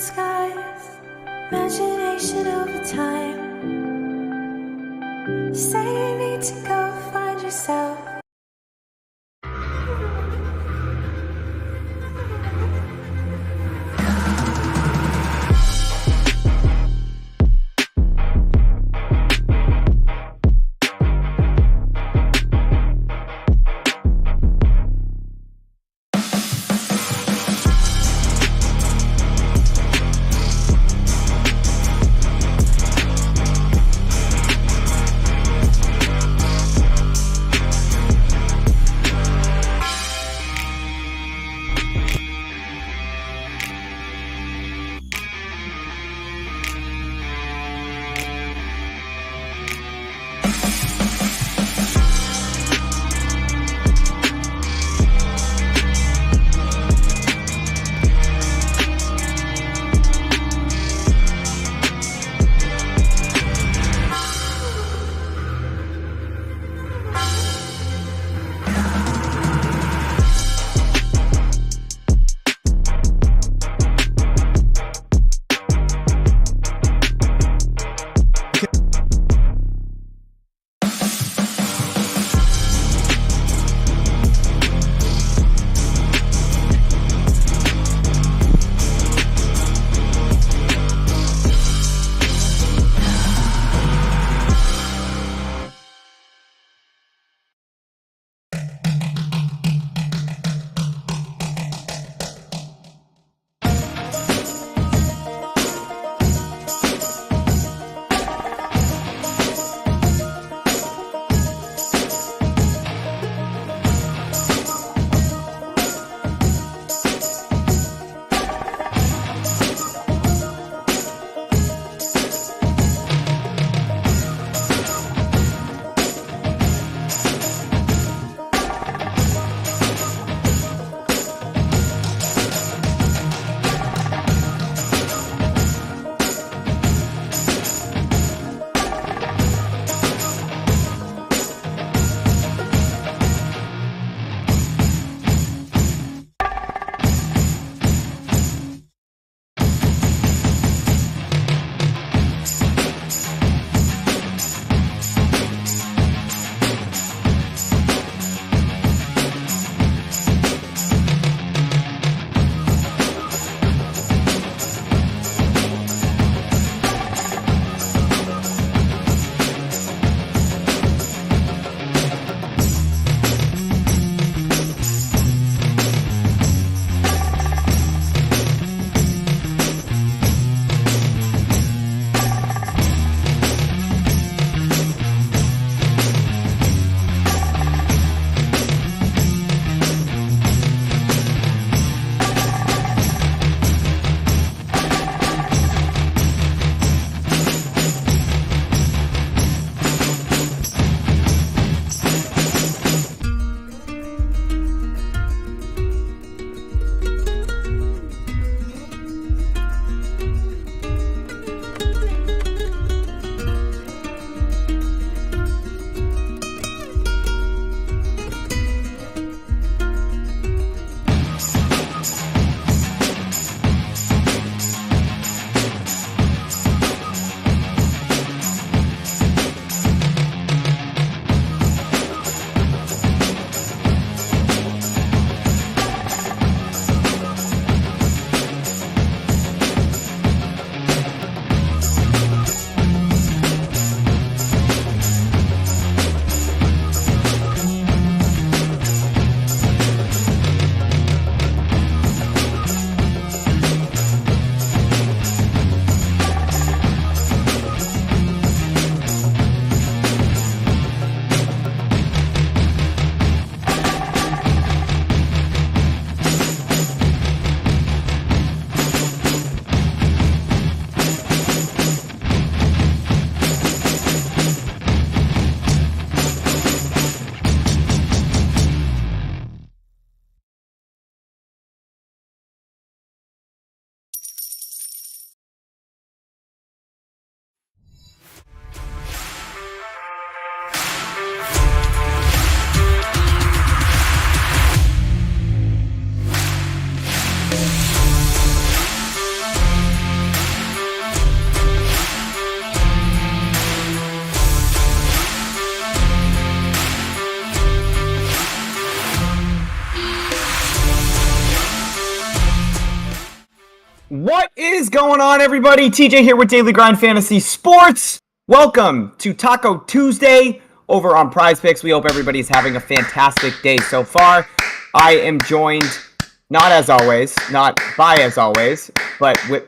skies, imagination over time. Say you need to go find yourself. Is going on, everybody? TJ here with Daily Grind Fantasy Sports. Welcome to Taco Tuesday over on PrizePicks. We hope everybody's having a fantastic day so far. I am joined, not as always, not by as always, but with,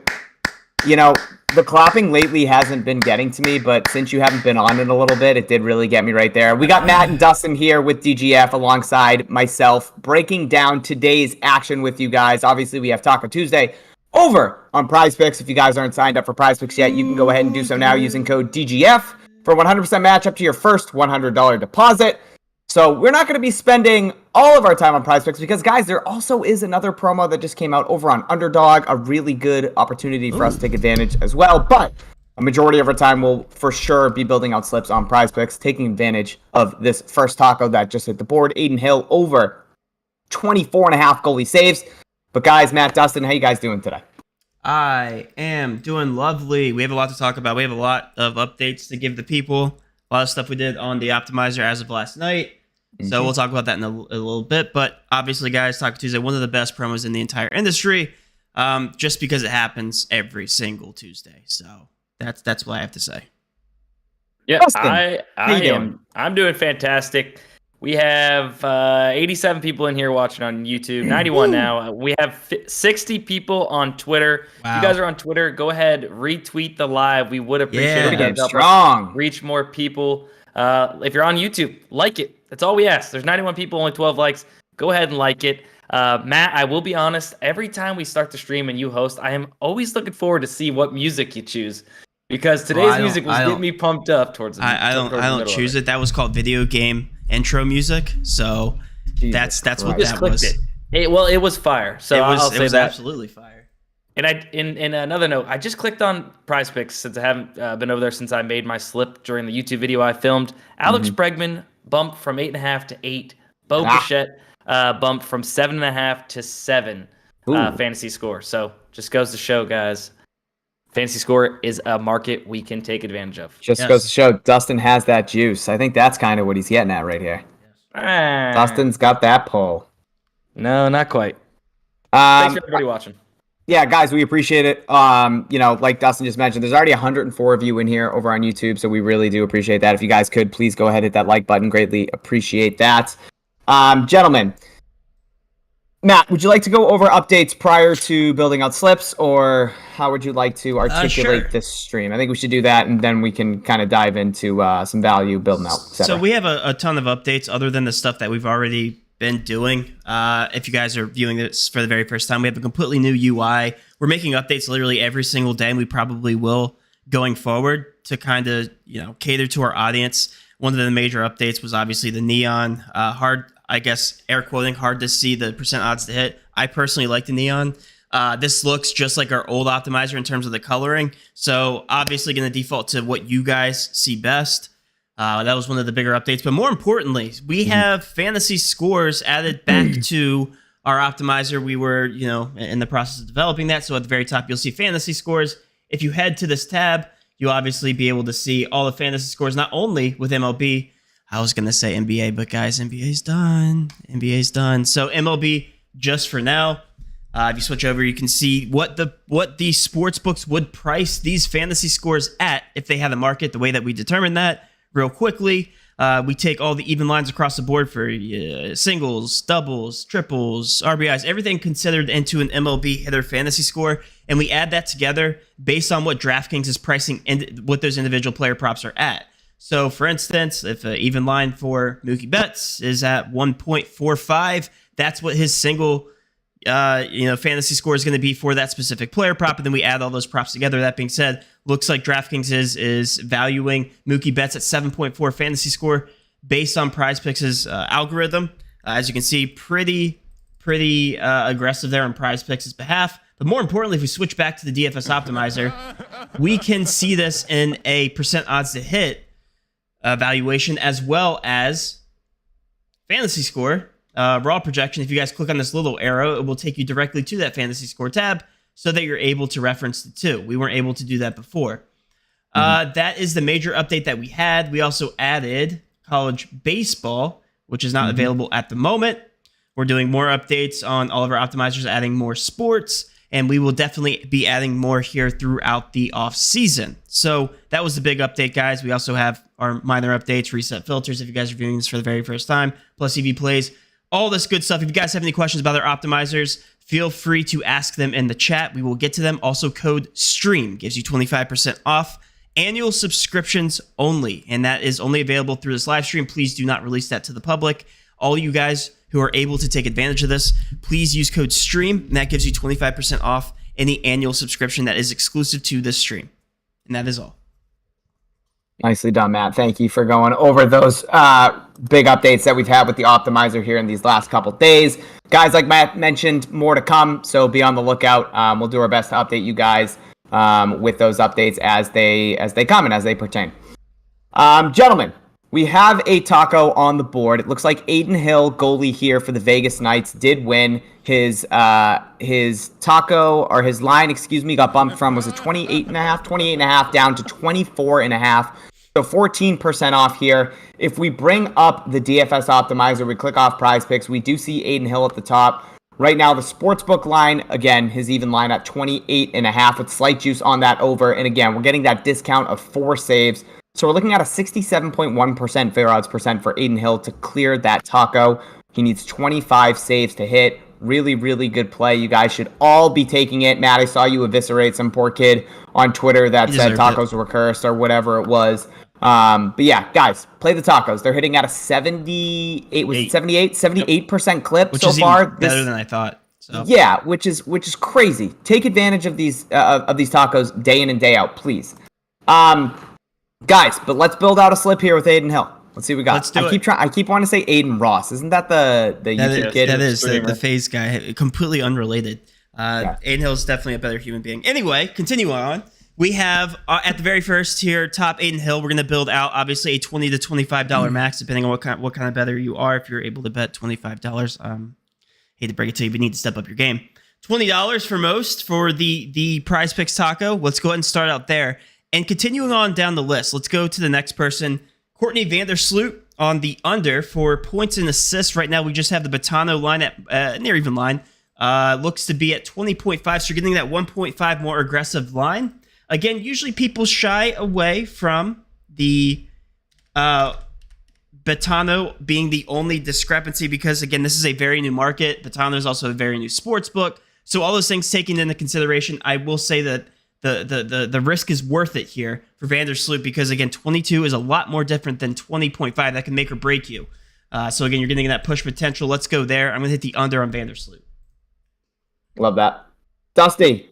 the clapping lately hasn't been getting to me, but since you haven't been on it a little bit, it did really get me right there. We got Matt and Dustin here with DGF alongside myself, breaking down today's action with you guys. Obviously, we have Taco Tuesday over on PrizePicks. If you guys aren't signed up for PrizePicks yet, you can go ahead and do so now using code DGF for 100% match up to your first $100 deposit. So we're not going to be spending all of our time on PrizePicks because, guys, there also is another promo that just came out over on Underdog, a really good opportunity for us to take advantage as well. But a majority of our time will for sure be building out slips on PrizePicks, taking advantage of this first taco that just hit the board. Aiden Hill over 24.5 goalie saves. But guys, Matt, Dustin, how you guys doing today? I am doing lovely. We have a lot to talk about. We have a lot of updates to give the people. A lot of stuff we did on the optimizer as of last night. So we'll talk about that in a little bit. But obviously, guys, Taco Tuesday, one of the best promos in the entire industry, just because it happens every single Tuesday. So that's what I have to say. Yeah, Dustin, I'm doing fantastic. We have 87 people in here watching on YouTube, 91 now. We have 60 people on Twitter. Wow. If you guys are on Twitter, go ahead, retweet the live. We would appreciate it. Getting strong. Reach more people. If you're on YouTube, like it. That's all we ask. There's 91 people, only 12 likes. Go ahead and like it. Matt, I will be honest, every time we start the stream and you host, I am always looking forward to see what music you choose. Because today's music was getting me pumped up towards the I don't choose it. That was called video game intro music. So that's what that was. It was fire. So it was absolutely fire. And in another note, I just clicked on PrizePicks since I haven't been over there since I made my slip during the YouTube video I filmed. Alex Bregman bumped from 8.5 to 8. Bo Bichette bumped from 7.5 to 7 fantasy score. So just goes to show, guys. Fantasy score is a market we can take advantage of. Just goes to show Dustin has that juice. I think that's kind of what he's getting at right here. Dustin's got that pull. No, not quite. Thanks for everybody watching. Yeah, guys, we appreciate it. Like Dustin just mentioned, there's already 104 of you in here over on YouTube, so we really do appreciate that. If you guys could, please go ahead and hit that like button. Greatly appreciate that. Gentlemen, Matt, would you like to go over updates prior to building out slips, or how would you like to articulate this stream? I think we should do that, and then we can kind of dive into some value building out. So we have a ton of updates other than the stuff that we've already been doing. If you guys are viewing this for the very first time, we have a completely new UI. We're making updates literally every single day, and we probably will going forward to kind of cater to our audience. One of the major updates was obviously the neon hard. I guess, air quoting, hard to see the percent odds to hit. I personally like the neon. This looks just like our old optimizer in terms of the coloring. So obviously going to default to what you guys see best. That was one of the bigger updates. But more importantly, we have fantasy scores added back to our optimizer. We were, in the process of developing that. So at the very top, you'll see fantasy scores. If you head to this tab, you'll obviously be able to see all the fantasy scores, not only with MLB, I was going to say NBA, but guys, NBA's done. NBA's done. So MLB just for now. If you switch over, you can see what the sports books would price these fantasy scores at if they had a market, the way that we determine that real quickly. We take all the even lines across the board for singles, doubles, triples, RBIs, everything considered into an MLB hitter fantasy score. And we add that together based on what DraftKings is pricing and what those individual player props are at. So, for instance, if an even line for Mookie Betts is at 1.45, that's what his single, fantasy score is going to be for that specific player prop. And then we add all those props together. That being said, looks like DraftKings is valuing Mookie Betts at 7.4 fantasy score based on PrizePicks' algorithm. As you can see, pretty aggressive there on PrizePicks' behalf. But more importantly, if we switch back to the DFS optimizer, we can see this in a percent odds to hit valuation as well as fantasy score raw projection. If you guys click on this little arrow, it will take you directly to that fantasy score tab so that you're able to reference the two. We weren't able to do that before. That is the major update that we had. We also added college baseball, which is not available at the moment. We're doing more updates on all of our optimizers, adding more sports. and we will definitely be adding more here throughout the off season. So that was the big update, guys. We also have our minor updates, reset filters if you guys are viewing this for the very first time, plus EV plays, all this good stuff. If you guys have any questions about our optimizers, feel free to ask them in the chat. We will get to them. Also, code STREAM gives you 25% off. Annual subscriptions only, and that is only available through this live stream. Please do not release that to the public. All you guys who are able to take advantage of this, please use code STREAM, and that gives you 25% off any annual subscription that is exclusive to this stream. And that is all. Nicely done, Matt. Thank you for going over those big updates that we've had with the optimizer here in these last couple days. Guys, like Matt mentioned, more to come, so be on the lookout. We'll do our best to update you guys with those updates as they come and as they pertain. Gentlemen, we have a taco on the board. It looks like Aiden Hill, goalie here for the Vegas Knights, did win. His taco, or his line, got bumped from, was it 28.5 down to 24.5. So 14% off here. If we bring up the DFS optimizer, we click off PrizePicks, we do see Aiden Hill at the top. Right now, the sportsbook line, again, his even line at 28.5 with slight juice on that over. And again, we're getting that discount of 4 saves. So we're looking at a 67.1% fair odds percent for Aiden Hill to clear that taco. He needs 25 saves to hit. Really, really good play. You guys should all be taking it. Matt, I saw you eviscerate some poor kid on Twitter that said tacos were cursed or whatever it was. But yeah, guys, play the tacos. They're hitting at a 78% clip which so is far. Even better than I thought. So. Yeah, which is crazy. Take advantage of these tacos day in and day out, please. Guys, but let's build out a slip here with Aiden Hill. Let's see what we got. Let's do it. I keep wanting to say Aiden Ross. Isn't that the YouTube kid? That is the FaZe guy. Completely unrelated. Aiden Hill is definitely a better human being. Anyway, continue on. We have at the very first here, top Aiden Hill. We're going to build out obviously a $20 to $25 max, depending on what kind of bettor you are. If you're able to bet $25, hate to break it to you, but you need to step up your game. $20 for most for the PrizePicks taco. Let's go ahead and start out there. And continuing on down the list, let's go to the next person. Courtney Vandersloot on the under for points and assists. Right now, we just have the Batano line at near even line. Looks to be at 20.5, so you're getting that 1.5 more aggressive line. Again, usually people shy away from the Batano being the only discrepancy because, again, this is a very new market. Batano is also a very new sports book. So all those things taken into consideration, I will say that the risk is worth it here for Vandersloot because, again, 22 is a lot more different than 20.5. That can make or break you. So, again, you're getting that push potential. Let's go there. I'm going to hit the under on Vandersloot. Love that. Dusty,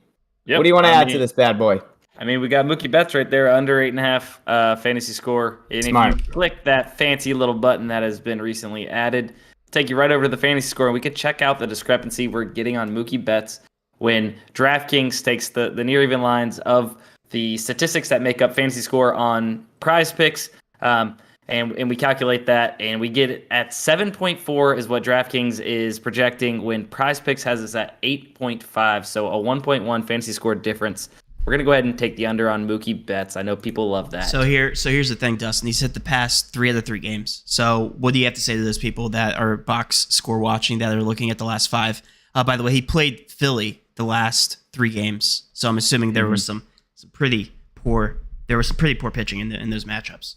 what do you want to add to this bad boy? I mean, we got Mookie Betts right there, under 8.5 fantasy score. And Smart. if you click that fancy little button that has been recently added, take you right over to the fantasy score, and we could check out the discrepancy we're getting on Mookie Betts when DraftKings takes the near even lines of the statistics that make up fantasy score on PrizePicks, and we calculate that, and we get it at 7.4 is what DraftKings is projecting when PrizePicks has us at 8.5, so a 1.1 fantasy score difference. We're going to go ahead and take the under on Mookie Betts. I know people love that. So here's the thing, Dustin. He's hit the past 3 out of 3 games. So what do you have to say to those people that are box score watching, that are looking at the last 5? By the way, he played Philly the last 3 games. So I'm assuming there was some pretty poor pitching in those matchups.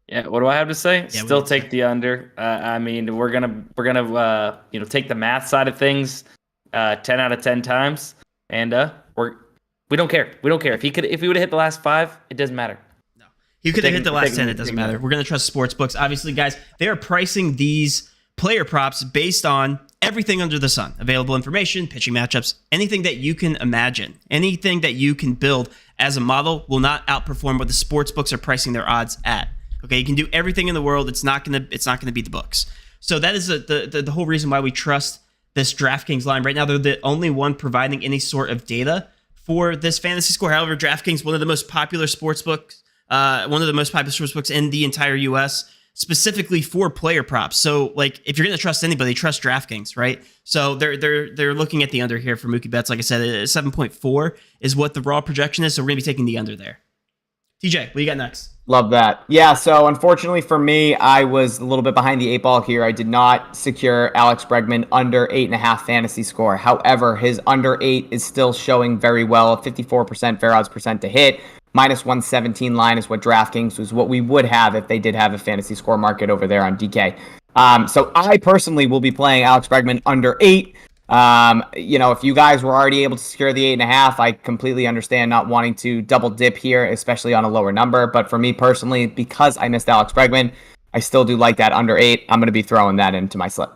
Yeah, what do I have to say? Yeah, Still take the under. I mean, we're gonna take the math side of things 10 out of 10 times, and we don't care. We don't care if he would have hit the last 5. It doesn't matter. No, he could have hit the last 10. It doesn't matter. We're gonna trust sports books. Obviously, guys, they are pricing these player props based on everything under the sun. Available information, pitching matchups, anything that you can imagine, anything that you can build as a model will not outperform what the sports books are pricing their odds at. Okay, you can do everything in the world. It's not gonna beat the books. So that is the whole reason why we trust this DraftKings line. Right now, they're the only one providing any sort of data for this fantasy score. However, DraftKings, one of the most popular sports books in the entire U.S., specifically for player props. So, like, if you're going to trust anybody, trust DraftKings, right? So they're looking at the under here for Mookie Betts. Like I said, 7.4 is what the raw projection is. So we're going to be taking the under there. TJ, what do you got next? Love that. Yeah, so unfortunately for me, I was a little bit behind the 8 ball here. I did not secure Alex Bregman under 8.5 fantasy score. However, his under 8 is still showing very well, 54% fair odds percent to hit. Minus 117 line is what DraftKings was what we would have if they did have a fantasy score market over there on DK. So I personally will be playing Alex Bregman under 8. If you guys were already able to secure the 8.5, I completely understand not wanting to double dip here, especially on a lower number. But for me personally, because I missed Alex Bregman, I still do like that under 8. I'm going to be throwing that into my slip.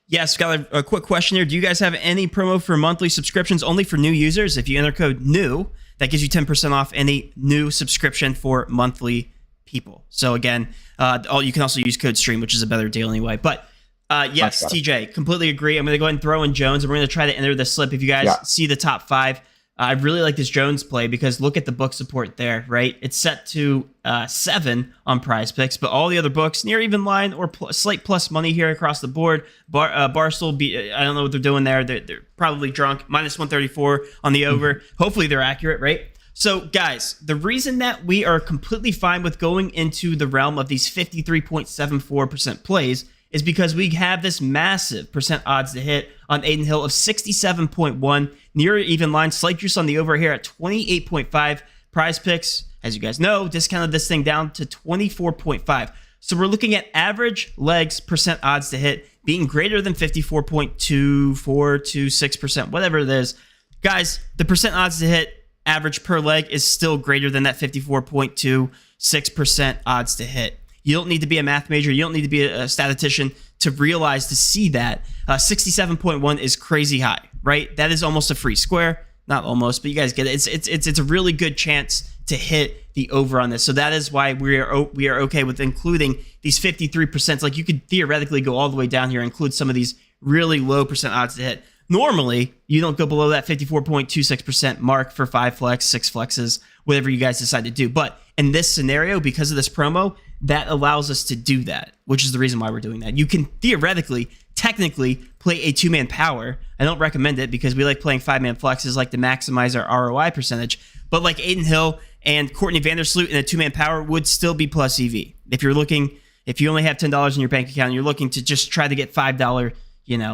Yes, got a quick question here. Do you guys have any promo for monthly subscriptions only for new users? If you enter code NEW, that gives you 10% off any new subscription for monthly people. So again, you can also use code STREAM, which is a better deal anyway. But yes, TJ, completely agree. I'm going to go ahead and throw in Jones, and we're going to try to enter the slip. If you guys see the top 5, I really like this Jones play because look at the book support there, right? It's set to 7 on PrizePicks, but all the other books near even line or slight plus money here across the board. Barstool, I don't know what they're doing there. They're probably drunk. Minus 134 on the over. Hopefully they're accurate, right? So, guys, the reason that we are completely fine with going into the realm of these 53.74% plays is because we have this massive percent odds to hit on Aiden Hill of 67.1, near even line, slight juice on the over here at 28.5. PrizePicks, as you guys know, discounted this thing down to 24.5. So we're looking at average legs percent odds to hit being greater than 54.2426%, whatever it is. Guys, the percent odds to hit average per leg is still greater than that 54.26% odds to hit. You don't need to be a math major. You don't need to be a statistician to realize, to see that 67.1 is crazy high, right? That is almost a free square. Not almost, but you guys get it. It's a really good chance to hit the over on this. So that is why we are okay with including these 53%. Like you could theoretically go all the way down here and include some of these really low percent odds to hit. Normally, you don't go below that 54.26% mark for 5 flex, 6 flexes, whatever you guys decide to do. But in this scenario, because of this promo, that allows us to do that, which is the reason why we're doing that. You can theoretically, technically, play a 2-man power. I don't recommend it because we like playing 5-man flexes like to maximize our ROI percentage. But like Aiden Hill and Courtney Vandersloot in a 2-man power would still be plus EV. If you only have $10 in your bank account and you're looking to just try to get $5,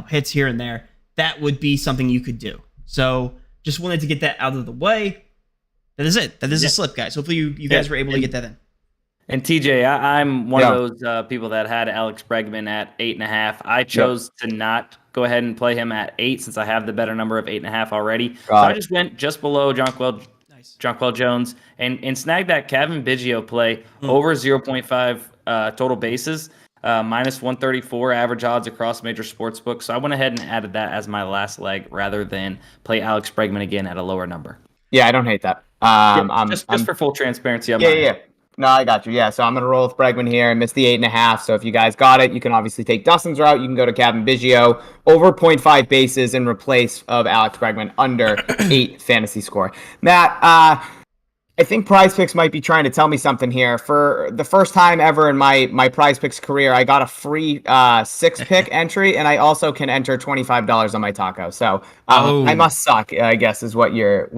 hits here and there, that would be something you could do. So just wanted to get that out of the way. That is it. That is a slip, guys. Hopefully you guys were able to get that in. And TJ, I'm one of those people that had Alex Bregman at 8.5. I chose to not go ahead and play him at 8 since I have the better number of 8.5 already. I just went just below Jonquel Jones and snagged that Kevin Biggio play over 0.5 total bases, minus 134 average odds across major sports books. So I went ahead and added that as my last leg rather than play Alex Bregman again at a lower number. Yeah, I don't hate that. Just for full transparency. No, I got you. Yeah, so I'm going to roll with Bregman here. I missed the 8.5. So if you guys got it, you can obviously take Dustin's route. You can go to Kevin Biggio over 0.5 bases in replace of Alex Bregman under 8 fantasy score. Matt, I think PrizePicks might be trying to tell me something here. For the first time ever in my PrizePicks career, I got a free 6-pick entry, and I also can enter $25 on my taco. So I must suck, I guess, is what you're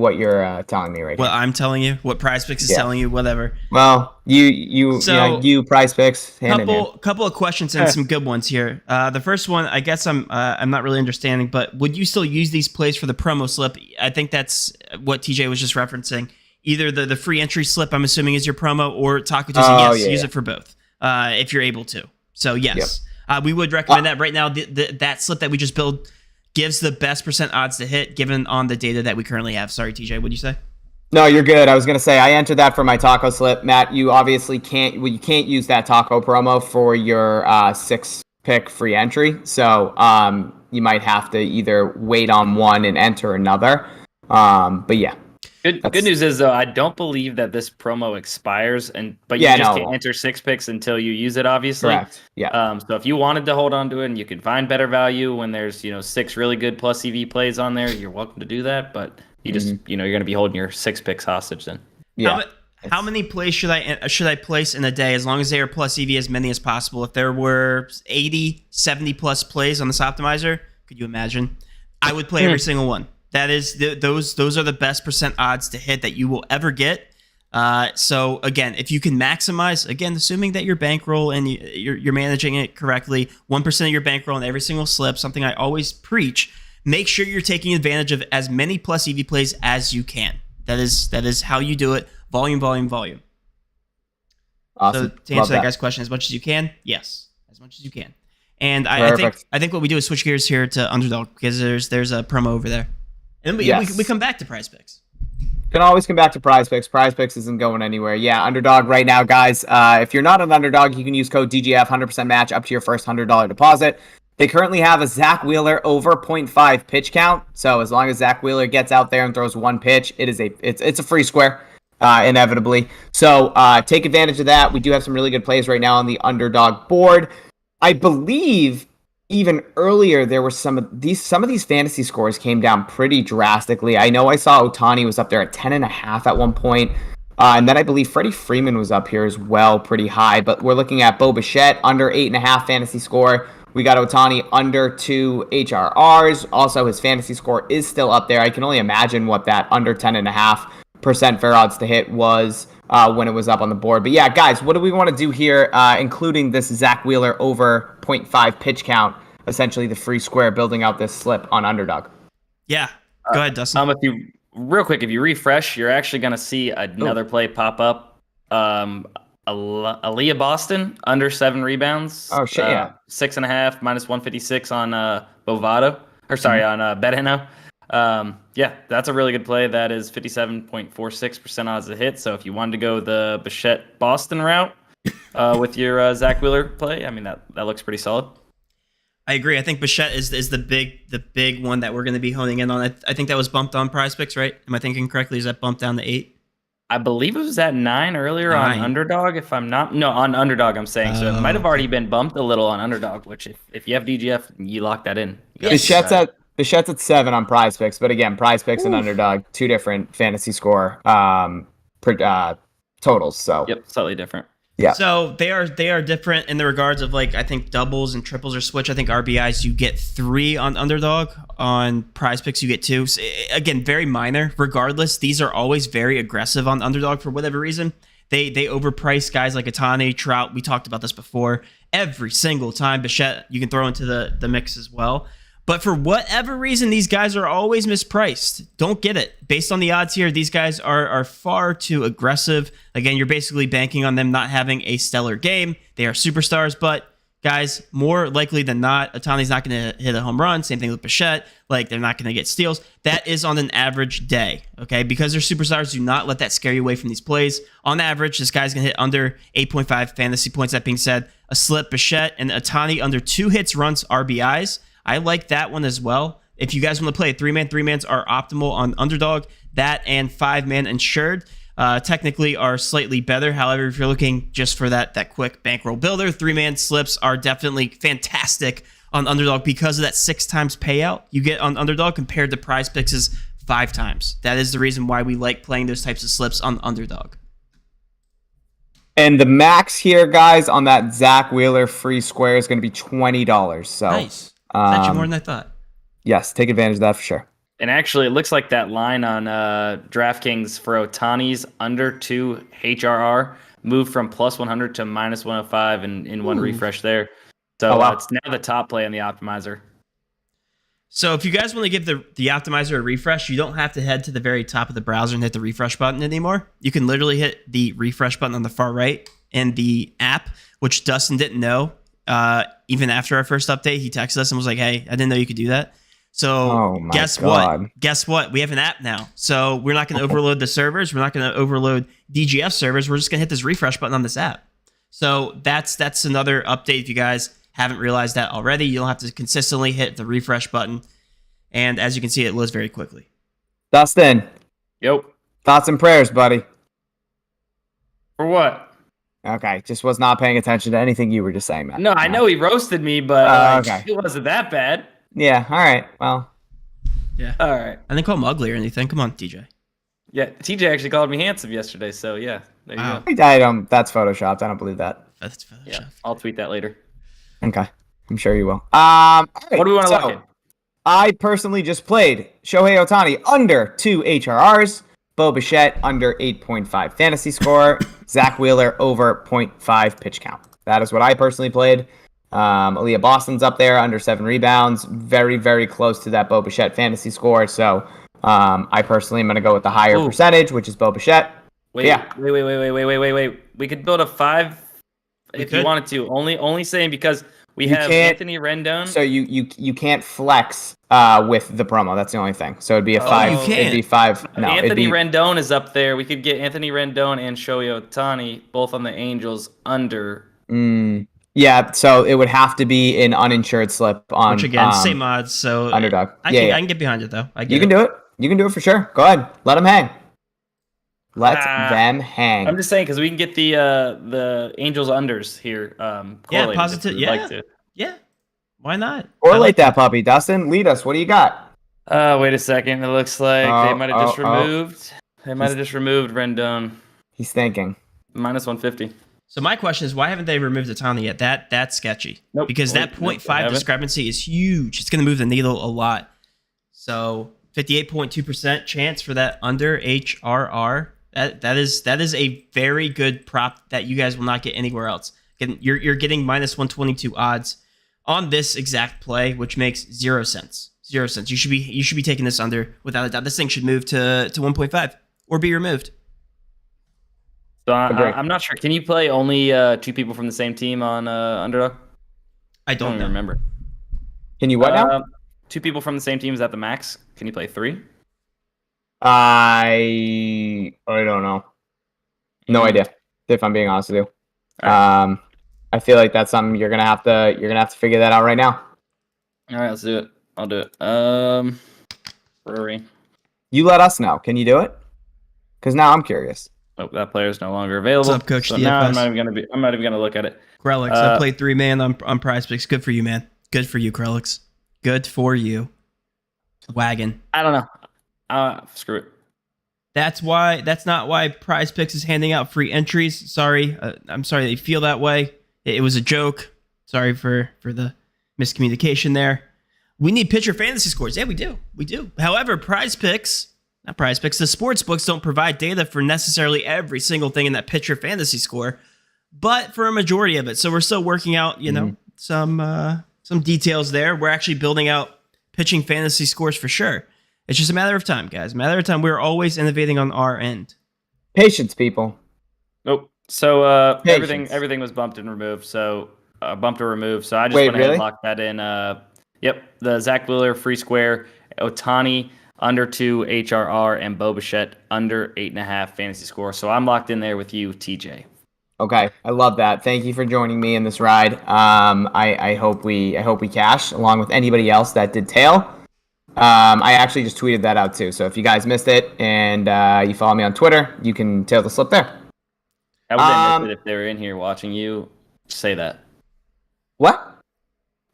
telling me right now. What I'm telling you, what PrizePicks is telling you, whatever. Well, you PrizePicks. Couple of questions and some good ones here. The first one, I guess I'm not really understanding, but would you still use these plays for the promo slip? I think that's what TJ was just referencing. Either the free entry slip, I'm assuming, is your promo, or Taco Tuesday. Use it for both if you're able to. So, yes, we would recommend that. Right now, that slip that we just built gives the best percent odds to hit given on the data that we currently have. Sorry, TJ, what'd you say? No, you're good. I was going to say I entered that for my taco slip. Matt, you obviously can't use that taco promo for your 6-pick free entry. So you might have to either wait on one and enter another. But yeah. Good news is, though, I don't believe that this promo expires, but you can't enter 6 picks until you use it, obviously. Correct. Yeah. So if you wanted to hold on to it and you can find better value when there's 6 really good plus EV plays on there, you're welcome to do that. But you just you're going to be holding your 6 picks hostage then. Yeah. How many plays should I place in a day, as long as they are plus EV, as many as possible? If there were 80, 70 plus plays on this optimizer, could you imagine? I would play every single one. That is those are the best percent odds to hit that you will ever get. So again, if you can maximize, again, assuming that your bankroll and you're managing it correctly, 1% of your bankroll in every single slip, something I always preach, make sure you're taking advantage of as many plus EV plays as you can. That is how you do it. Volume, volume, volume. Awesome. So to answer that guy's question, as much as you can, yes, as much as you can. And I think what we do is switch gears here to Underdog because there's a promo over there, and then we come back to PrizePicks. Can always come back to PrizePicks. PrizePicks isn't going anywhere. Yeah, Underdog right now, guys. If you're not an Underdog, you can use code DGF 100% match up to your first $100 deposit. They currently have a Zach Wheeler over 0.5 pitch count. So as long as Zach Wheeler gets out there and throws one pitch, it's a free square, inevitably. So take advantage of that. We do have some really good plays right now on the Underdog board. I believe even earlier there were some of these fantasy scores came down pretty drastically. I know I saw Ohtani was up there at 10.5 at one point. And then I believe Freddie Freeman was up here as well, pretty high. But we're looking at Bo Bichette under 8.5 fantasy score. We got Ohtani under 2 HRRs. Also, his fantasy score is still up there. I can only imagine what that under 10.5% fair odds to hit was when it was up on the board. But yeah, guys, what do we want to do here, including this Zach Wheeler over 0.5 pitch count, essentially the free square, building out this slip on Underdog? Yeah, go ahead, Dustin. If you refresh, you're actually going to see another play pop up. Aaliyah Boston under 7 rebounds. Oh shit, yeah. 6.5 minus 156 on Bovado. Or sorry, on Betano. Yeah, that's a really good play. That is 57.46% odds to hit. So if you wanted to go the Bichette Boston route with your Zach Wheeler play, I mean that looks pretty solid. I agree. I think Bichette is the big one that we're going to be honing in on. I think that was bumped on PrizePicks, right? Am I thinking correctly? Is that bumped down to 8? I believe it was at 9 earlier on Underdog. If I'm not, no, on Underdog I'm saying. So it might have already been bumped a little on Underdog. Which if you have DGF, you lock that in. Bichette's at 7 on PrizePicks, but again, PrizePicks and Underdog, 2 different fantasy score totals. So yep, slightly different. Yeah. So they are different in the regards of like I think doubles and triples or switch. I think RBIs you get 3 on Underdog. On PrizePicks you get 2. So, again, very minor. Regardless, these are always very aggressive on Underdog for whatever reason. They overprice guys like Ohtani, Trout. We talked about this before. Every single time, Bichette you can throw into the mix as well. But for whatever reason, these guys are always mispriced. Don't get it. Based on the odds here, these guys are far too aggressive. Again, you're basically banking on them not having a stellar game. They are superstars, but guys, more likely than not, Ohtani's not going to hit a home run. Same thing with Bichette. Like, they're not going to get steals. That is on an average day, okay? Because they're superstars, do not let that scare you away from these plays. On average, this guy's going to hit under 8.5 fantasy points. That being said, a slip, Bichette, and Ohtani under 2 hits, runs, RBIs. I like that one as well. If you guys want to play a 3-man, 3-mans are optimal on Underdog. That and 5-man insured technically are slightly better. However, if you're looking just for that quick bankroll builder, 3-man slips are definitely fantastic on Underdog because of that 6 times payout you get on Underdog compared to PrizePicks' 5 times. That is the reason why we like playing those types of slips on Underdog. And the max here, guys, on that Zach Wheeler free square is going to be $20. So nice. That's actually more than I thought. Yes, take advantage of that for sure. And actually, it looks like that line on DraftKings for Ohtani's under 2 HRR moved from plus 100 to minus 105 in one refresh there. So it's now the top play on the optimizer. So if you guys want to give the optimizer a refresh, you don't have to head to the very top of the browser and hit the refresh button anymore. You can literally hit the refresh button on the far right in the app, which Dustin didn't know. Even after our first update, he texted us and was like, hey, I didn't know you could do that. So guess what? We have an app now. So we're not going to overload the servers. We're not going to overload DGF servers. We're just going to hit this refresh button on this app. So that's another update. If you guys haven't realized that already, you don't have to consistently hit the refresh button. And as you can see, it loads very quickly. Dustin. Yep. Thoughts and prayers, buddy. For what? Okay, just was not paying attention to anything you were just saying, man. No, I know he roasted me, but it wasn't that bad. Yeah, all right. Well. Yeah. All right. I didn't call him ugly or anything. Come on, TJ. Yeah, TJ actually called me handsome yesterday, so yeah. There you go. I don't. That's photoshopped. I don't believe that. That's photoshopped. Yeah, I'll tweet that later. Okay. I'm sure you will. All right, what do we want to look at? I personally just played Shohei Ohtani under 2 HRRs. Bo Bichette under 8.5 fantasy score. Zach Wheeler over 0.5 pitch count. That is what I personally played. Aaliyah Boston's up there under 7 rebounds. Very, very close to that Bo Bichette fantasy score. So I personally am going to go with the higher percentage, which is Bo Bichette. Wait. We could build a 5 if you wanted to. Only saying because we have Anthony Rendon. So you can't flex with the promo. That's the only thing. So it'd be a 5. You can't. It'd be 5. No, Anthony Rendon is up there. We could get Anthony Rendon and Shohei Ohtani both on the Angels under. Yeah, so it would have to be an uninsured slip on. Which again, same odds. So Underdog. I can get behind it though. You can do it. You can do it for sure. Go ahead. Let them hang. Let them hang. I'm just saying because we can get the Angels unders here. Positive. Yeah. Why not? Correlate that puppy, Dustin. Lead us. What do you got? Wait a second. It looks like they might have just removed. They might have just removed Rendon. He's thinking. Minus 150. So my question is, why haven't they removed Ohtani yet? That's sketchy. Nope. Because that 0.5 discrepancy is huge. It's going to move the needle a lot. So 58.2% chance for that under HRR. That is a very good prop that you guys will not get anywhere else. You're getting minus 122 odds on this exact play, which makes 0 sense. 0 cents. You should be taking this under without a doubt. This thing should move to 1.5 or be removed. So I'm not sure. Can you play only 2 people from the same team on Underdog? I don't remember. Can you what now? 2 people from the same team, is that the max? Can you play 3? I don't know. No idea. If I'm being honest with you, right. I feel like that's something you're gonna have to figure that out right now. All right, let's do it. I'll do it. Rory. You let us know. Can you do it? Because now I'm curious. Oh, that player is no longer available. What's up, Coach so DFS? now I'm not even gonna look at it. Krellix, I played 3-man on PrizePicks. Good for you, man. Good for you, Krellix. Good for you. Wagon. I don't know. Screw it. That's not why PrizePicks is handing out free entries. Sorry. I'm sorry that you feel that way. It was a joke. Sorry for the miscommunication there. We need pitcher fantasy scores. Yeah, we do. However, PrizePicks, the sports books don't provide data for necessarily every single thing in that pitcher fantasy score, but for a majority of it. So we're still working out, some details there. We're actually building out pitching fantasy scores for sure. It's just a matter of time, guys. A matter of time. We're always innovating on our end. Patience, people. Nope. So everything was bumped and removed. So bumped or removed. So I just went ahead and locked that in. Yep. The Zach Wheeler free square, Ohtani under 2 HRR, and Bo Bichette under 8.5 fantasy score. So I'm locked in there with you, TJ. Okay, I love that. Thank you for joining me in this ride. I hope we cash along with anybody else that did tail. I actually just tweeted that out too. So if you guys missed it and you follow me on Twitter, you can tail the slip there. How would they miss it if they were in here watching you say that? What?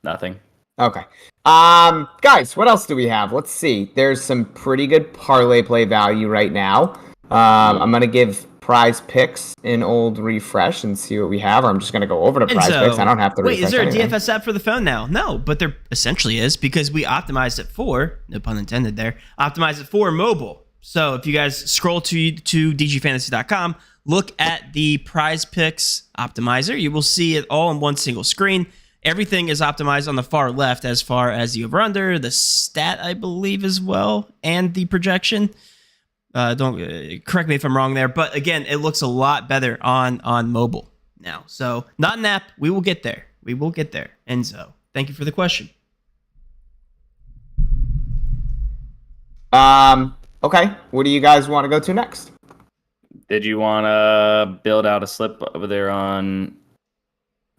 Nothing. Okay. Guys, what else do we have? Let's see. There's some pretty good parlay play value right now. I'm going to give PrizePicks an old refresh and see what we have. Or I'm just going to go over to PrizePicks. I don't have to refresh Wait, is there anything. a DFS app for the phone now? No, but there essentially is because we optimized it for, no pun intended there, optimized it for mobile. So if you guys scroll to DGFantasy.com, look at the PrizePicks optimizer. You will see it all on one single screen. Everything is optimized on the far left as far as the over-under, the stat, I believe, as well, and the projection. Don't correct me if I'm wrong there, but again, it looks a lot better on mobile now. So not an app. We will get there. Enzo, thank you for the question. Okay. What do you guys want to go to next? Did you want to build out a slip over there on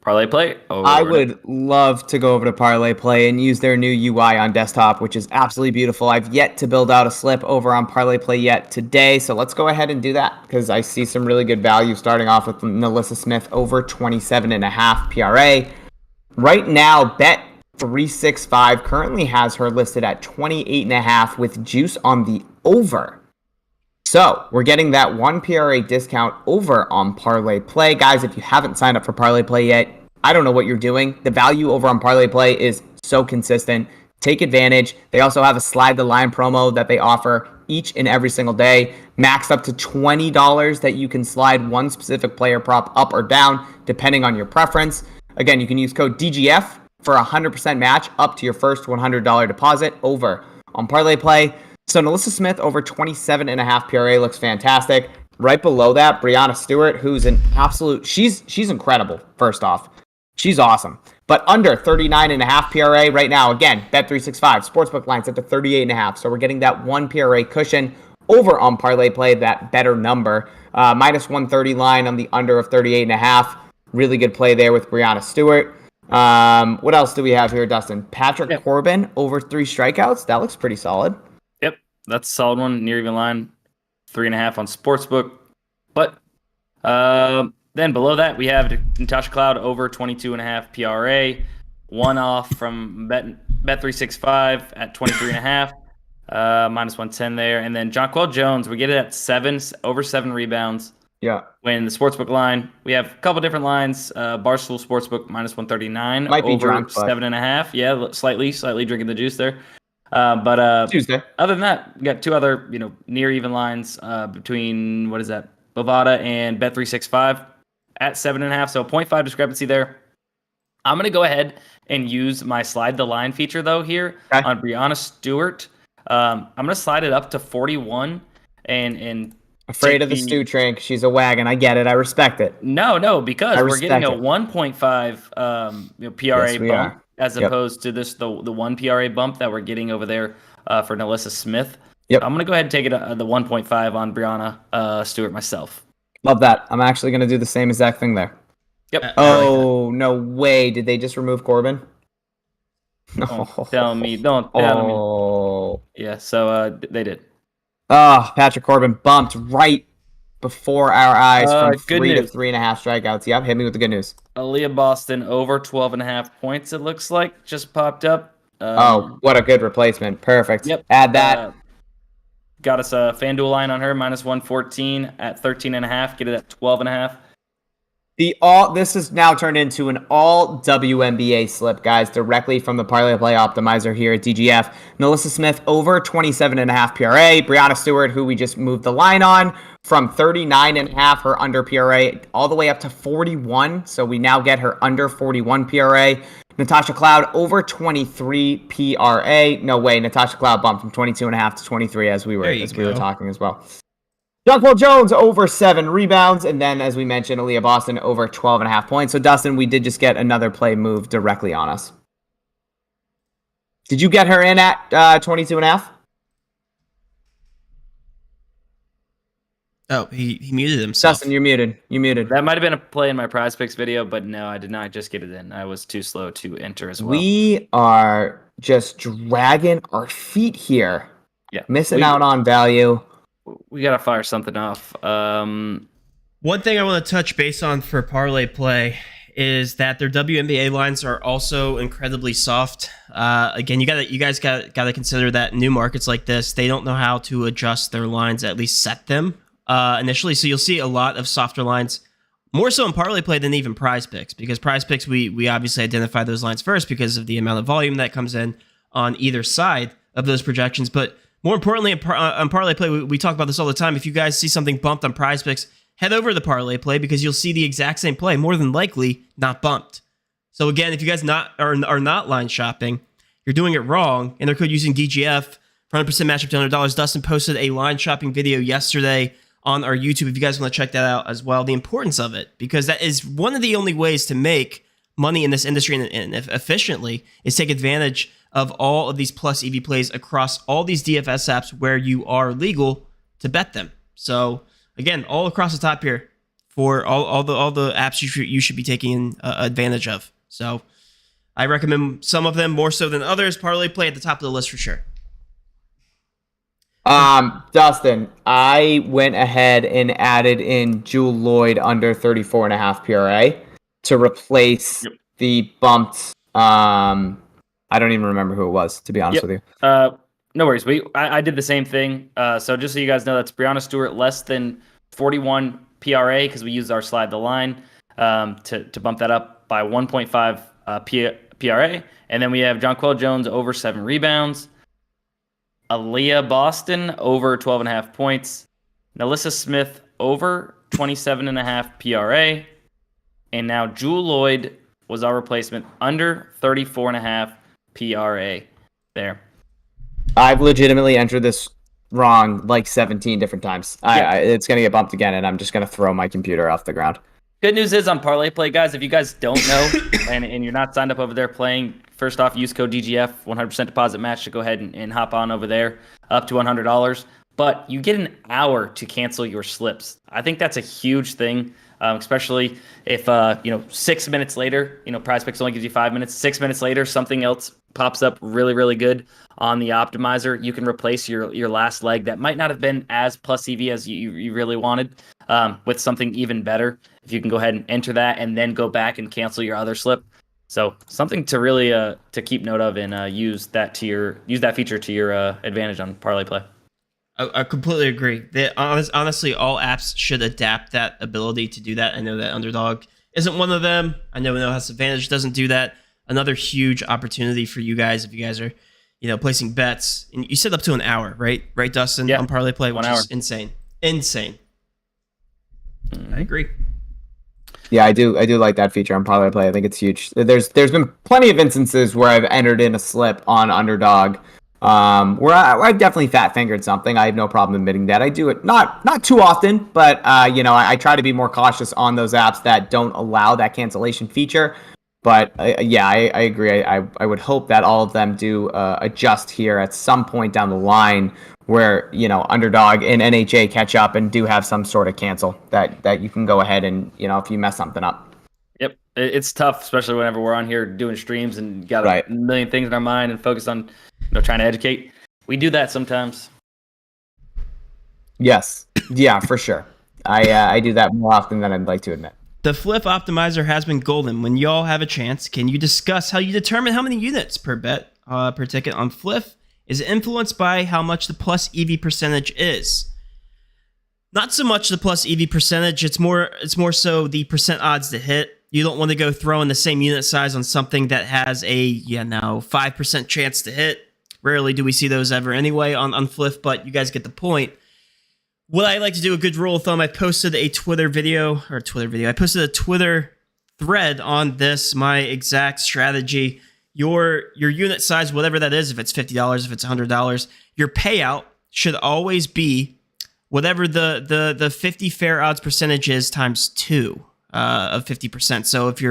Parlay Play? I would love to go over to Parlay Play and use their new UI on desktop, which is absolutely beautiful. I've yet to build out a slip over on Parlay Play yet today, so let's go ahead and do that because I see some really good value starting off with Melissa Smith over 27.5 PRA. Right now, Bet365 currently has her listed at 28.5 with juice on the over. So we're getting that 1 PRA discount over on Parlay Play. Guys, if you haven't signed up for Parlay Play yet, I don't know what you're doing. The value over on Parlay Play is so consistent. Take advantage. They also have a slide the line promo that they offer each and every single day. Max up to $20 that you can slide one specific player prop up or down, depending on your preference. Again, you can use code DGF for a 100% match up to your first $100 deposit over on Parlay Play. So Nalissa Smith over 27.5 PRA looks fantastic. Right below that, Brianna Stewart, who's an absolute, she's incredible, first off. She's awesome. But under 39.5 PRA right now, again, Bet365, sportsbook lines up to 38.5. So we're getting that 1 PRA cushion over on Parlay Play, that better number. Minus 130 line on the under of 38.5. Really good play there with Brianna Stewart. What else do we have here, Dustin? Patrick Corbin over 3 strikeouts. That looks pretty solid. Yep, that's a solid one. Near even line, 3.5 on sportsbook. But then below that, we have Natasha Cloud over 22.5 PRA. One off from Bet365 at 23.5. Minus 110 there. And then Jonquel Jones, we get it at over 7 rebounds. Yeah. When the sportsbook line, we have a couple different lines. Barstool Sportsbook minus 139. Might be over drunk, 7.5. Yeah, slightly drinking the juice there. But Tuesday. Other than that, we got 2 other, near even lines between, what is that? Bovada and Bet365 at 7.5. So 0.5 discrepancy there. I'm going to go ahead and use my slide the line feature though here on Brianna Stewart. I'm going to slide it up to 41 and afraid of the stew drink. She's a wagon. I get it. I respect it. No, because we're getting a 1.5 PRA bump as opposed to the 1 PRA bump that we're getting over there for Nalissa Smith. Yep. I'm going to go ahead and take it the 1.5 on Brianna Stewart myself. Love that. I'm actually going to do the same exact thing there. Yep. No way. Did they just remove Corbin? Don't tell me. Don't tell me. Yeah, so they did. Patrick Corbin bumped right before our eyes from 3 to 3.5 strikeouts. Yep, hit me with the good news. Aaliyah Boston over 12.5 points, it looks like, just popped up. What a good replacement. Perfect. Yep. Add that. Got us a FanDuel line on her, minus 114 at 13.5. Get it at 12.5. This has now turned into an all WNBA slip, guys, directly from the Parlay Play Optimizer here at DGF. Nalissa Smith over 27.5 PRA. Brianna Stewart, who we just moved the line on, from 39.5, her under PRA, all the way up to 41. So we now get her under 41 PRA. Natasha Cloud over 23 PRA. No way, Natasha Cloud bumped from 22.5 to 23 as we were talking as well. Jonquel Jones over 7 rebounds, and then, as we mentioned, Aaliyah Boston over 12.5 points. So, Dustin, we did just get another play move directly on us. Did you get her in at 22.5? Oh, he muted himself. Dustin, you're muted. That might have been a play in my PrizePicks video, but no, I did not just get it in. I was too slow to enter as well. We are just dragging our feet here. Yeah, missing out on value. We gotta fire something off. One thing I want to touch base on for Parlay Play is that their WNBA lines are also incredibly soft. Again, you guys gotta consider that new markets like this, they don't know how to adjust their lines, at least set them initially. So you'll see a lot of softer lines, more so in Parlay Play than even PrizePicks, because PrizePicks we obviously identify those lines first because of the amount of volume that comes in on either side of those projections. But more importantly, on Parlay Play, we talk about this all the time. If you guys see something bumped on PrizePicks, head over to the Parlay Play because you'll see the exact same play, more than likely not bumped. So again, if you guys are not line shopping, you're doing it wrong. And they're code using DGF for 100% matchup to $100. Dustin posted a line shopping video yesterday on our YouTube if you guys want to check that out as well. The importance of it, because that is one of the only ways to make money in this industry and efficiently, is take advantage of all of these plus EV plays across all these DFS apps where you are legal to bet them. So again, all across the top here for all the apps you should be taking advantage of. So I recommend some of them more so than others. Parlay Play at the top of the list for sure. Dustin, I went ahead and added in Jewel Lloyd under 34.5 PRA to replace the bumped. I don't even remember who it was, to be honest with you. No worries. I did the same thing. So just so you guys know, that's Brianna Stewart less than 41 PRA because we used our slide the line to bump that up by 1.5 PRA. And then we have Jonquel Jones over 7 rebounds. Aaliyah Boston over 12.5 points. Nalissa Smith over 27.5 PRA. And now Jewel Lloyd was our replacement under 34.5 PRA. There. I've legitimately entered this wrong like 17 different times. It's going to get bumped again, and I'm just going to throw my computer off the ground. Good news is on Parlay Play, guys, if you guys don't know and you're not signed up over there playing, first off, use code DGF, 100% deposit match to go ahead and hop on over there, up to $100. But you get an hour to cancel your slips. I think that's a huge thing, especially if, 6 minutes later, PrizePicks only gives you 5 minutes. 6 minutes later, something else pops up really, really good on the optimizer. You can replace your last leg that might not have been as plus EV as you really wanted with something even better. If you can go ahead and enter that and then go back and cancel your other slip. So something to really to keep note of and use that feature to your advantage on Parlay Play. I completely agree. Honestly, all apps should adapt that ability to do that. I know that Underdog isn't one of them. I know No House Advantage doesn't do that. Another huge opportunity for you guys if you guys are, placing bets. And you said up to an hour, right? Right, Dustin, yeah, on Parlay Play, which 1 hour. is insane. Insane. I agree. Yeah, I do like that feature on Parlay Play. I think it's huge. There's been plenty of instances where I've entered in a slip on Underdog, where I've definitely fat fingered something. I have no problem admitting that. I do it not too often, but I try to be more cautious on those apps that don't allow that cancellation feature. But I agree. I would hope that all of them do adjust here at some point down the line, where Underdog and NHA catch up and do have some sort of cancel that you can go ahead and if you mess something up. Yep, it's tough, especially whenever we're on here doing streams and got a million things in our mind and focus on trying to educate. We do that sometimes. Yes, yeah, for sure. I do that more often than I'd like to admit. The Flip Optimizer has been golden. When y'all have a chance, can you discuss how you determine how many units per bet per ticket on Flip is influenced by how much the plus EV percentage is? Not so much the plus EV percentage. It's more so the percent odds to hit. You don't want to go throwing the same unit size on something that has a 5% chance to hit. Rarely do we see those ever anyway on Flip, but you guys get the point. What I like to do, a good rule of thumb, I posted a Twitter video. I posted a Twitter thread on this, my exact strategy. Your unit size, whatever that is, if it's $50, if it's $100, your payout should always be whatever the 50 fair odds percentage is times 2 of 50%. So if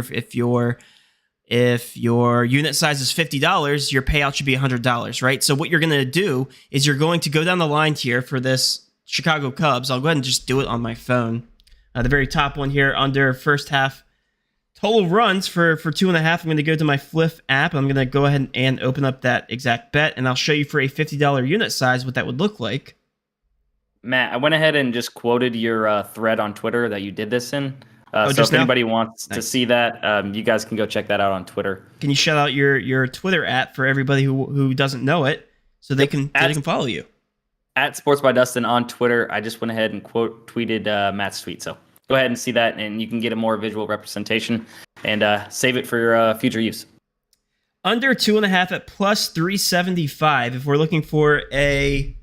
your unit size is $50, your payout should be $100, right? So what you're going to do is you're going to go down the line here for this Chicago Cubs. I'll go ahead and just do it on my phone. The very top one here under first half total runs for 2.5. I'm going to go to my Flip app. I'm going to go ahead and open up that exact bet, and I'll show you for a $50 unit size what that would look like. Matt, I went ahead and just quoted your thread on Twitter that you did this in. So if anybody wants to see that, you guys can go check that out on Twitter. Can you shout out your Twitter at for everybody who doesn't know it, so they can follow you? At Sports by Dustin on Twitter. I just went ahead and tweeted Matt's tweet. So go ahead and see that, and you can get a more visual representation and save it for your future use. Under 2.5 at plus 375. If we're looking for a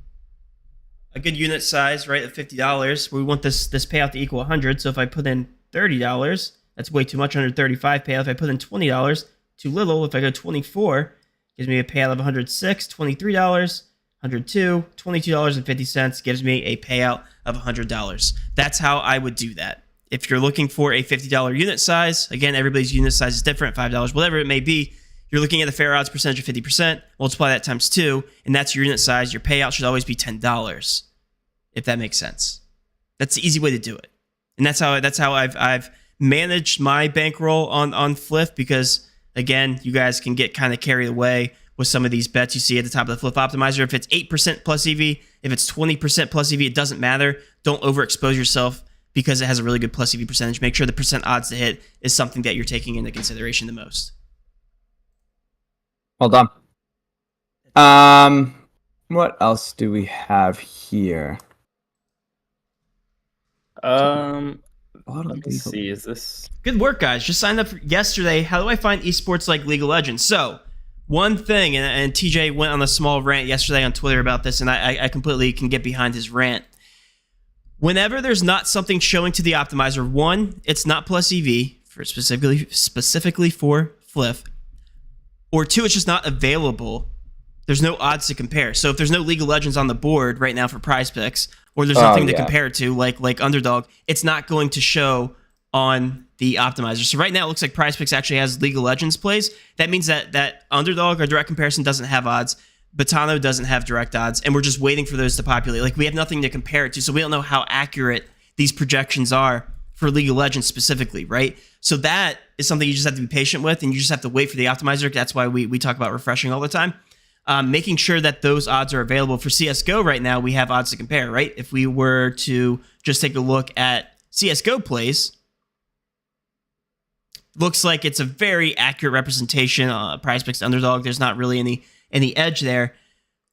good unit size, right, at $50, we want this payout to equal 100. So if I put in $30, that's way too much. 135 payout. If I put in $20, too little. If I go 24, gives me a payout of $106. $23. $102, $22.50 gives me a payout of $100. That's how I would do that. If you're looking for a $50 unit size, again, everybody's unit size is different, $5, whatever it may be, you're looking at the fair odds percentage of 50%, multiply that times 2, and that's your unit size. Your payout should always be $10, if that makes sense. That's the easy way to do it. And that's how I've managed my bankroll on Flip, because, again, you guys can get kind of carried away with some of these bets you see at the top of the Flip Optimizer. If it's 8% plus EV, if it's 20% plus EV, it doesn't matter. Don't overexpose yourself because it has a really good plus EV percentage. Make sure the percent odds to hit is something that you're taking into consideration the most. Well done. What else do we have here? Let me see. Is this good work, guys? Just signed up yesterday. How do I find esports like League of Legends? So One thing, and TJ went on a small rant yesterday on Twitter about this, and I completely can get behind his rant. Whenever there's not something showing to the optimizer, one, it's not plus EV for specifically for Fliff, or two, it's just not available. There's no odds to compare. So if there's no League of Legends on the board right now for PrizePicks, or there's nothing to compare it to, like Underdog, it's not going to show on the optimizer. So right now it looks like PrizePicks actually has League of Legends plays. That means that Underdog or direct comparison doesn't have odds. Botano doesn't have direct odds, and we're just waiting for those to populate. Like, we have nothing to compare it to, so we don't know how accurate these projections are for League of Legends specifically, right? So that is something you just have to be patient with, and you just have to wait for the optimizer. That's why we talk about refreshing all the time. Making sure that those odds are available. For CSGO right now, we have odds to compare, right? If we were to just take a look at CSGO plays, looks like it's a very accurate representation. PrizePicks Underdog, there's not really any edge there.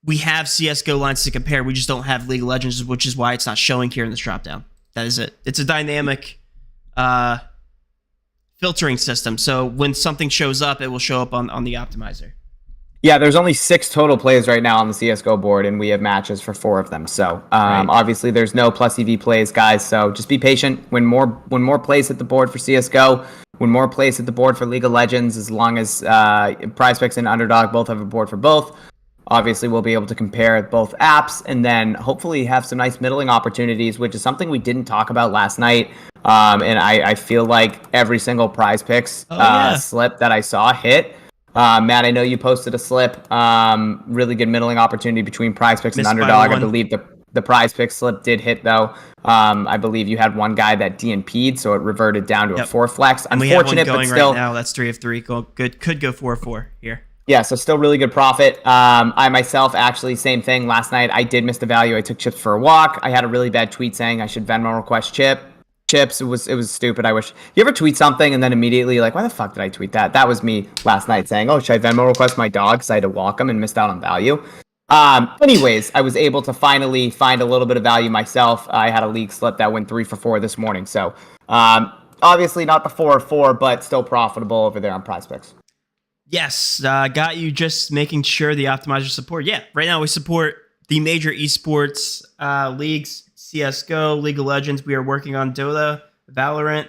We have CSGO lines to compare. We just don't have League of Legends, which is why it's not showing here in this dropdown. That is it. It's a dynamic filtering system. So when something shows up, it will show up on the optimizer. Yeah, there's only 6 total plays right now on the CSGO board, and we have matches for 4 of them. So obviously there's no plus EV plays, guys. So just be patient. When more plays hit the board for CSGO, when more plays hit the board for League of Legends, as long as PrizePicks and Underdog both have a board for both, obviously we'll be able to compare both apps and then hopefully have some nice middling opportunities, which is something we didn't talk about last night. And I feel like every single PrizePicks slip that I saw hit. Matt, I know you posted a slip. Really good middling opportunity between PrizePicks and Underdog. I believe the PrizePicks slip did hit, though. I believe you had one guy that DNP'd, so it reverted down to a 4 flex. And Unfortunate, we have one going but still, right now. That's 3 of 3. Good. Could go 4 of 4 here. Yeah, so still really good profit. I myself, actually, same thing. Last night, I did miss the value. I took chips for a walk. I had a really bad tweet saying I should Venmo request chips. It was stupid. I wish you ever tweet something and then immediately like, why the fuck did I tweet that? That was me last night saying, oh, should I Venmo request my dog because I had to walk him and missed out on value. Anyways, I was able to finally find a little bit of value myself. I had a league slip that went 3 for 4 this morning. So obviously not the 4 of 4, but still profitable over there on PrizePicks. Yes, got you just making sure the optimizer support. Yeah, right now we support the major esports leagues, CSGO, League of Legends. We are working on Dota, Valorant,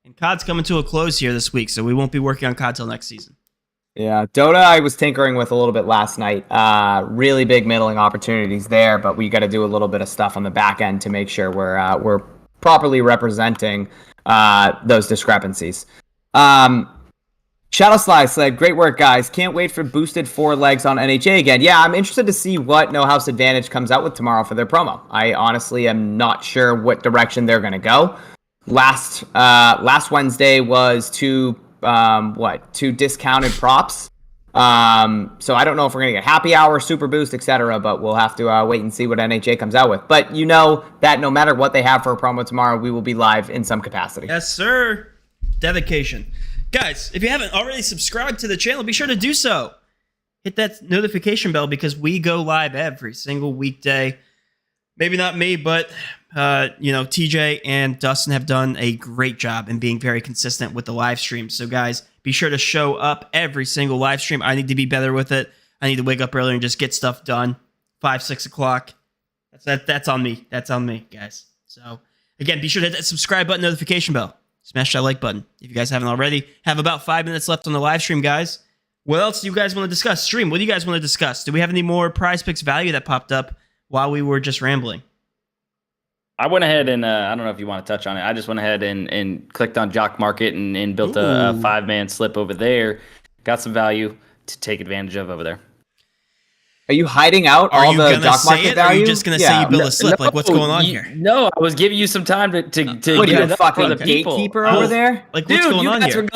and COD's coming to a close here this week, so we won't be working on COD till next season. Yeah, Dota I was tinkering with a little bit last night. Really big middling opportunities there, but we got to do a little bit of stuff on the back end to make sure we're properly representing those discrepancies. Shadow Sly said, great work, guys. Can't wait for boosted 4 legs on NHA again. Yeah, I'm interested to see what No House Advantage comes out with tomorrow for their promo. I honestly am not sure what direction they're going to go. Last Wednesday was 2 discounted props. So I don't know if we're going to get happy hour, super boost, etc., but we'll have to wait and see what NHA comes out with. But you know that no matter what they have for a promo tomorrow, we will be live in some capacity. Yes, sir. Dedication. Guys, if you haven't already subscribed to the channel, be sure to do so. Hit that notification bell because we go live every single weekday. Maybe not me, but TJ and Dustin have done a great job in being very consistent with the live stream. So guys, be sure to show up every single live stream. I need to be better with it. I need to wake up earlier and just get stuff done. 5, 6 o'clock. That's on me. That's on me, guys. So again, be sure to hit that subscribe button, notification bell. Smash that like button if you guys haven't already. Have about 5 minutes left on the live stream, guys. What else do you guys want to discuss? Stream, what do you guys want to discuss? Do we have any more PrizePicks value that popped up while we were just rambling? I went ahead and I don't know if you want to touch on it. I just went ahead and clicked on Jock Market and built a 5-man slip over there. Got some value to take advantage of over there. Are you hiding out all the Jock Market value? Or are you just going to say you built a slip? Like, what's going on here? No, I was giving you some time to get it up fucking for the gatekeeper over there? Like, what's going on here?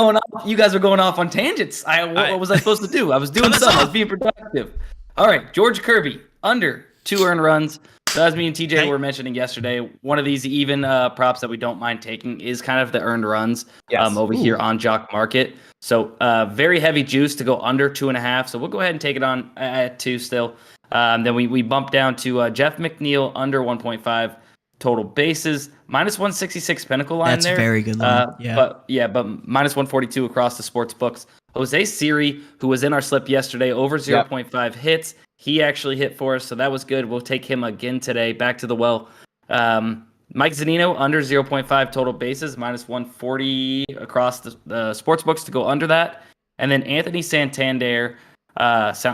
You guys were going off on tangents. What was I supposed to do? I was doing something. I was being productive. All right, George Kirby, under 2 earned runs. So as me and TJ were mentioning yesterday, one of these even props that we don't mind taking is kind of the earned runs over here on Jock Market. So very heavy juice to go under 2.5. So we'll go ahead and take it on at 2 still. Then we bump down to Jeff McNeil under 1.5 total bases, minus 166 Pinnacle line. That's there. That's very good line. But minus 142 across the sports books. Jose Siri, who was in our slip yesterday, over 0.5 hits. He actually hit for us, so that was good. We'll take him again today. Back to the well. Mike Zunino, under 0.5 total bases, minus 140 across the sports books to go under that. And then Anthony Santander, under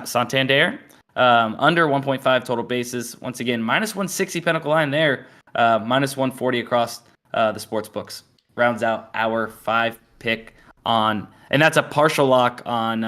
1.5 total bases. Once again, minus 160 Pinnacle line there, minus 140 across the sports books. Rounds out our 5-pick on, and that's a partial lock on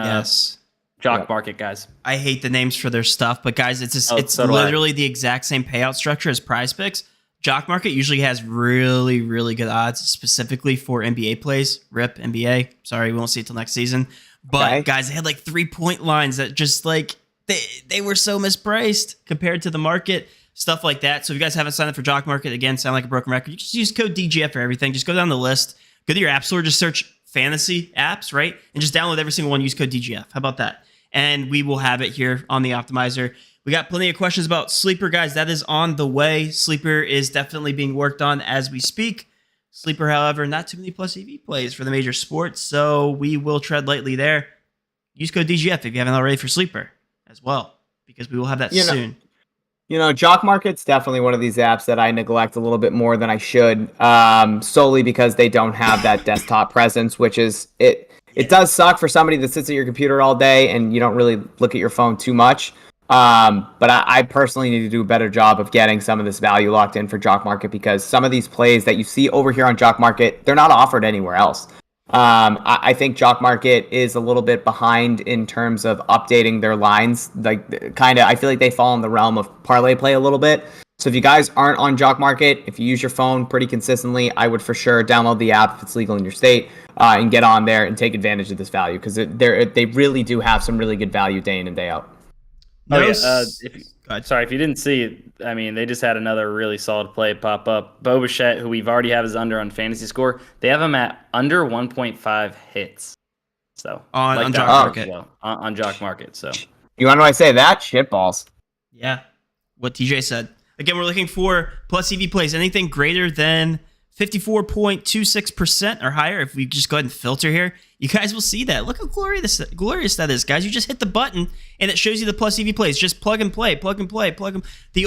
Jock Market, guys. I hate the names for their stuff, but guys, it's literally the exact same payout structure as PrizePicks. Jock Market usually has really, really good odds, specifically for NBA plays. RIP NBA. Sorry, we won't see it till next season. But guys, they had like 3-point lines that just like they were so mispriced compared to the market, stuff like that. So if you guys haven't signed up for Jock Market, again, sound like a broken record. You just use code DGF for everything. Just go down the list, go to your app store, just search fantasy apps, right? And just download every single one, use code DGF. How about that? And we will have it here on the optimizer. We got plenty of questions about Sleeper, guys. That is on the way. Sleeper is definitely being worked on as we speak. Sleeper, however, not too many plus EV plays for the major sports, so we will tread lightly there. Use code DGF if you haven't already for Sleeper as well, because we will have that soon. Jock Market's definitely one of these apps that I neglect a little bit more than I should, solely because they don't have that desktop presence, which is it. It does suck for somebody that sits at your computer all day and you don't really look at your phone too much. But I personally need to do a better job of getting some of this value locked in for Jock Market, because some of these plays that you see over here on Jock Market, they're not offered anywhere else. I think Jock Market is a little bit behind in terms of updating their lines. Like, I feel like they fall in the realm of parlay play a little bit. So if you guys aren't on Jock Market, if you use your phone pretty consistently, I would for sure download the app if it's legal in your state, and get on there and take advantage of this value, because they really do have some really good value day in and day out. Sorry, if you didn't see it, I mean, they just had another really solid play pop up. Bo Bichette, who we've already have as under on fantasy score, they have him at under 1.5 hits. So on Jock Market. Well, on Jock Market. So you want to know what I say? That shitballs. Yeah, what TJ said. Again, we're looking for plus EV plays, anything greater than 54.26% or higher. If we just go ahead and filter here, you guys will see that. Look how glorious that is, guys. You just hit the button and it shows you the plus EV plays. Just plug and play. The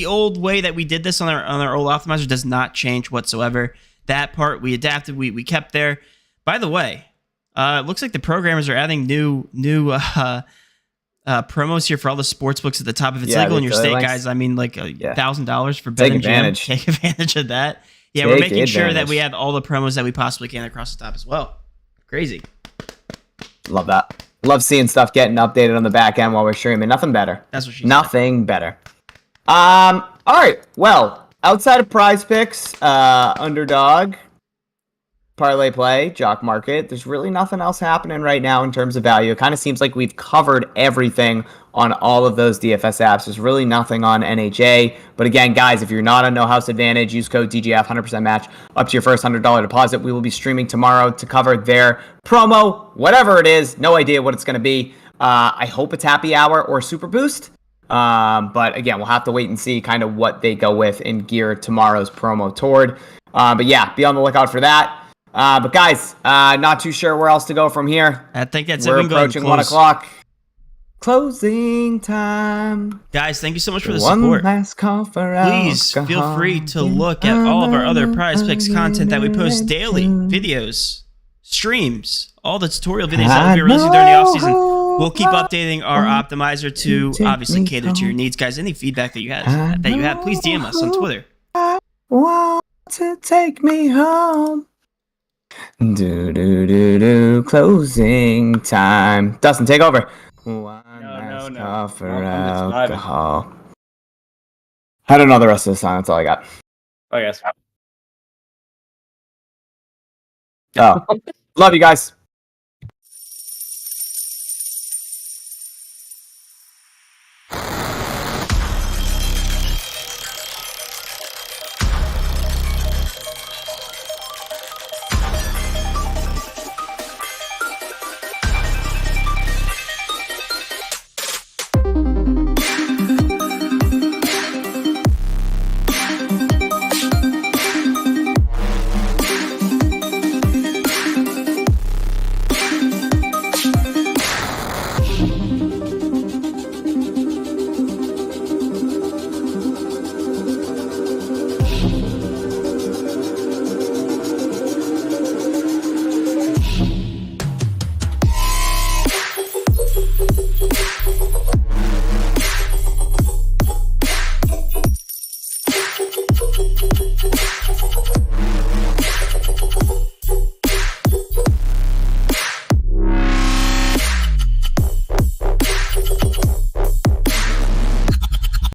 old way that we did this on our old optimizer does not change whatsoever. That part we adapted, we kept there. By the way, it looks like the programmers are adding new promos here for all the sports books at the top. If it's legal in your state, guys, I mean, like $1,000 for Bet and Jam. Take advantage of that. Yeah, we're making sure that we have all the promos that we possibly can across the top as well. Crazy. Love that. Love seeing stuff getting updated on the back end while we're streaming. Nothing better. That's what she's Nothing better. All right. Well, outside of PrizePicks, Underdog, Parlay Play, Jock Market, there's really nothing else happening right now in terms of value. It kind of seems like we've covered everything on all of those DFS apps. There's really nothing on NHA. But again, guys, if you're not on No House Advantage, use code DGF, 100% match up to your first $100 deposit. We will be streaming tomorrow to cover their promo, whatever it is. No idea what it's going to be. I hope it's Happy Hour or Super Boost. But again, we'll have to wait and see kind of what they go with and gear tomorrow's promo toward. But yeah, be on the lookout for that. But guys, not too sure where else to go from here. I think that's it. We're approaching 1 o'clock. Closing time. Guys, thank you so much for the support. One last call for Please feel free to look at all of our other PrizePicks content that we post daily. Videos, streams, all the tutorial videos that we'll be releasing during the offseason. We'll keep updating our optimizer to obviously cater to your needs. Guys, any feedback that you have, please DM us on Twitter. Want to take me home. Closing time. Dustin, take over. One call for alcohol. I don't know the rest of the song. That's all I got. I guess. Oh, love you guys.